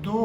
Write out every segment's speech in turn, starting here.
2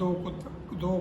2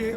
1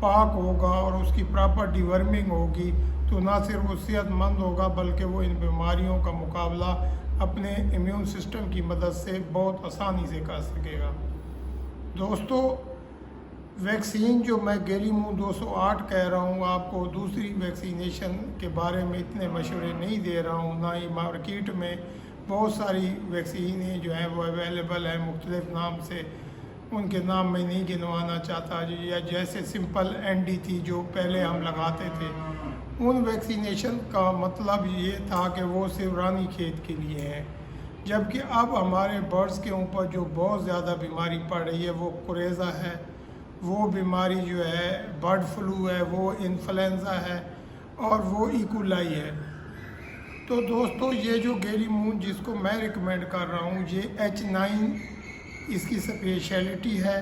پاک ہوگا اور اس کی پراپر ڈیورمنگ ہوگی تو نہ صرف وہ صحت مند ہوگا بلکہ وہ ان بیماریوں کا مقابلہ اپنے امیون سسٹم کی مدد سے بہت آسانی سے کر سکے گا۔ دوستو، ویکسین جو میں گیلیمون 208 کہہ رہا ہوں، آپ کو دوسری ویکسینیشن کے بارے میں اتنے مشورے نہیں دے رہا ہوں، نہ ہی مارکیٹ میں بہت ساری ویکسینیں جو ہیں وہ اویلیبل ہیں مختلف نام سے، ان کے نام میں نہیں گنوانا چاہتا، یا جیسے سمپل این ڈی تھی جو پہلے ہم لگاتے تھے، ان ویکسینیشن کا مطلب یہ تھا کہ وہ صرف رانی کھیت کے لیے ہیں، جبکہ اب ہمارے برڈز کے اوپر جو بہت زیادہ بیماری پڑ رہی ہے وہ کوریزا ہے، وہ بیماری جو ہے برڈ فلو ہے، وہ انفلوئنزا ہے اور وہ ایکولائی ہے۔ تو دوستو، یہ جو گیلیمون جس کو میں ریکمینڈ کر رہا ہوں، یہ H9 اس کی اسپیشلٹی ہے،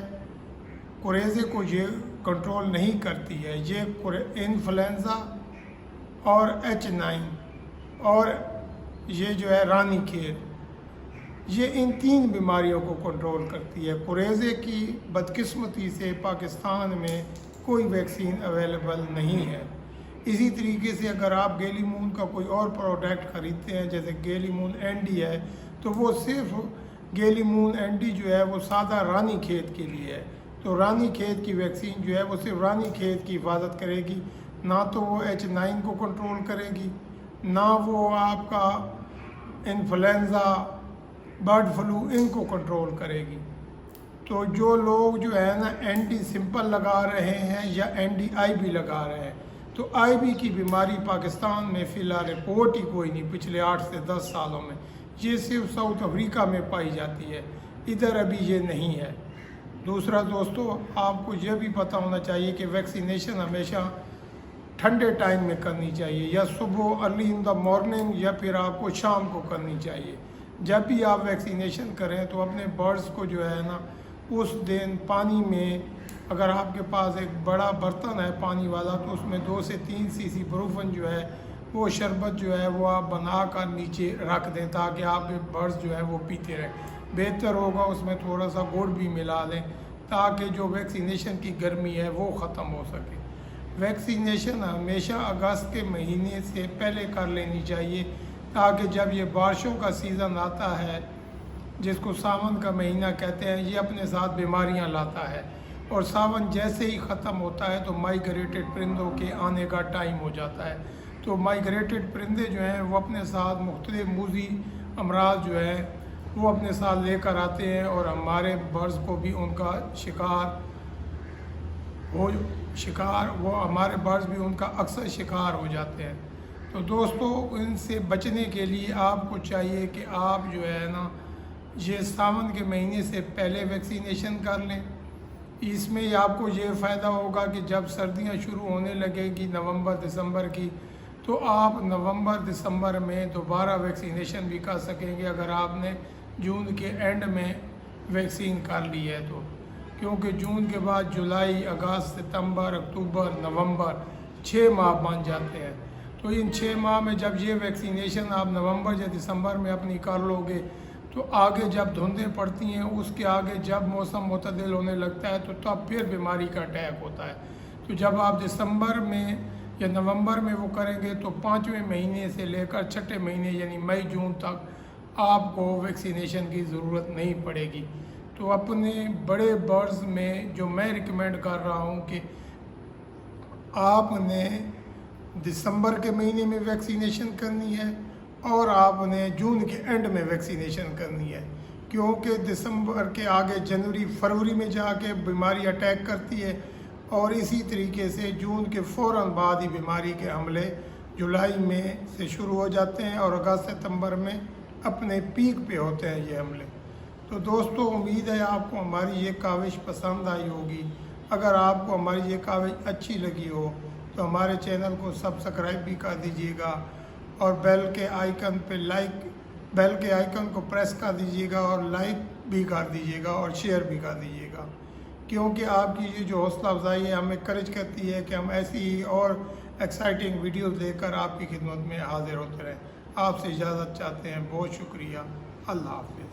کوریزے کو یہ کنٹرول نہیں کرتی ہے، یہ انفلوئنزا اور H9 اور یہ جو ہے رانی کھیت، یہ ان تین بیماریوں کو کنٹرول کرتی ہے۔ کوریزے کی بدقسمتی سے پاکستان میں کوئی ویکسین اویلیبل نہیں ہے۔ اسی طریقے سے اگر آپ گیلیمون کا کوئی اور پروڈکٹ خریدتے ہیں جیسے گیلیمون این ڈی ہے، تو وہ صرف گیلیمون این ڈی جو ہے وہ سادہ رانی کھیت کے لیے ہے، تو رانی کھیت کی ویکسین جو ہے وہ صرف رانی کھیت کی حفاظت کرے گی، نہ تو وہ H9 کو کنٹرول کرے گی، نہ وہ آپ کا انفلوئنزا، برڈ فلو ان کو کنٹرول کرے گی۔ تو جو لوگ جو ہے نا این ڈی سمپل لگا رہے ہیں یا این ڈی آئی بی لگا رہے ہیں، تو آئی بی کی بیماری پاکستان میں فی الحال رپورٹ ہی کوئی نہیں پچھلے 8 سے 10 سالوں میں، یہ صرف ساؤتھ افریقہ میں پائی جاتی ہے، ادھر ابھی یہ نہیں ہے۔ دوسرا دوستو، آپ کو یہ بھی پتہ ہونا چاہیے کہ ویکسینیشن ہمیشہ ٹھنڈے ٹائم میں کرنی چاہیے، یا صبح ارلی ان دا مارننگ، یا پھر آپ کو شام کو کرنی چاہیے۔ جب بھی آپ ویکسینیشن کریں تو اپنے برڈز کو جو ہے نا اس دن پانی میں، اگر آپ کے پاس ایک بڑا برتن ہے پانی والا، تو اس میں 2 سے 3 cc بروفن جو ہے وہ شربت جو ہے وہ آپ بنا کر نیچے رکھ دیں تاکہ آپ کے برڈز جو ہے وہ پیتے رہیں۔ بہتر ہوگا اس میں تھوڑا سا گڑ بھی ملا لیں تاکہ جو ویکسینیشن کی گرمی ہے وہ ختم ہو سکے۔ ویکسینیشن ہمیشہ اگست کے مہینے سے پہلے کر لینی چاہیے تاکہ جب یہ بارشوں کا سیزن آتا ہے، جس کو ساون کا مہینہ کہتے ہیں، یہ اپنے ساتھ بیماریاں لاتا ہے، اور ساون جیسے ہی ختم ہوتا ہے تو مائیگریٹڈ پرندوں کے آنے کا ٹائم ہو جاتا ہے، تو مائیگریٹڈ پرندے جو ہیں وہ اپنے ساتھ مختلف موذی امراض جو ہیں وہ اپنے ساتھ لے کر آتے ہیں، اور ہمارے برڈز کو بھی ان کا ہمارے برڈز بھی ان کا اکثر شکار ہو جاتے ہیں۔ تو دوستو، ان سے بچنے کے لیے آپ کو چاہیے کہ آپ جو ہے نا یہ ساون کے مہینے سے پہلے ویکسینیشن کر لیں۔ اس میں آپ کو یہ فائدہ ہوگا کہ جب سردیاں شروع ہونے لگے گی نومبر دسمبر کی، تو آپ نومبر دسمبر میں دوبارہ ویکسینیشن بھی کر سکیں گے اگر آپ نے جون کے اینڈ میں ویکسین کر لی ہے تو، کیونکہ جون کے بعد جولائی، اگست، ستمبر، اکتوبر، نومبر 6 ماہ بن جاتے ہیں۔ تو ان 6 ماہ میں جب یہ ویکسینیشن آپ نومبر یا دسمبر میں اپنی کر لو گے، تو آگے جب دھندیں پڑتی ہیں، اس کے آگے جب موسم معتدل ہونے لگتا ہے تو تب پھر بیماری کا اٹیک ہوتا ہے۔ تو جب آپ دسمبر میں یا نومبر میں وہ کریں گے تو 5ویں مہینے سے لے کر 6 مہینے یعنی مئی جون تک آپ کو ویکسینیشن کی ضرورت نہیں پڑے گی۔ تو اپنے بڑے برڈز میں جو میں ریکمینڈ کر رہا ہوں کہ آپ نے دسمبر کے مہینے میں ویکسینیشن کرنی ہے، اور آپ نے جون کے اینڈ میں ویکسینیشن کرنی ہے، کیونکہ دسمبر کے آگے جنوری فروری میں جا کے بیماری اٹیک کرتی ہے، اور اسی طریقے سے جون کے فوراً بعد ہی بیماری کے حملے جولائی میں سے شروع ہو جاتے ہیں، اور اگست ستمبر میں اپنے پیک پہ ہوتے ہیں یہ حملے۔ تو دوستو، امید ہے آپ کو ہماری یہ کاوش پسند آئی ہوگی۔ اگر آپ کو ہماری یہ کاوش اچھی لگی ہو تو ہمارے چینل کو سبسکرائب بھی کر دیجیے گا، اور بیل کے آئیکن کو پریس کر دیجیے گا، اور لائک بھی کر دیجیے گا، اور شیئر بھی کر دیجیے گا، کیونکہ آپ کی یہ جو حوصلہ افزائی ہے ہمیں انکریج کرتی ہے کہ ہم ایسی ہی اور ایکسائٹنگ ویڈیوز لے کر آپ کی خدمت میں حاضر ہوتے رہیں۔ آپ سے اجازت چاہتے ہیں، بہت شکریہ، اللہ حافظ۔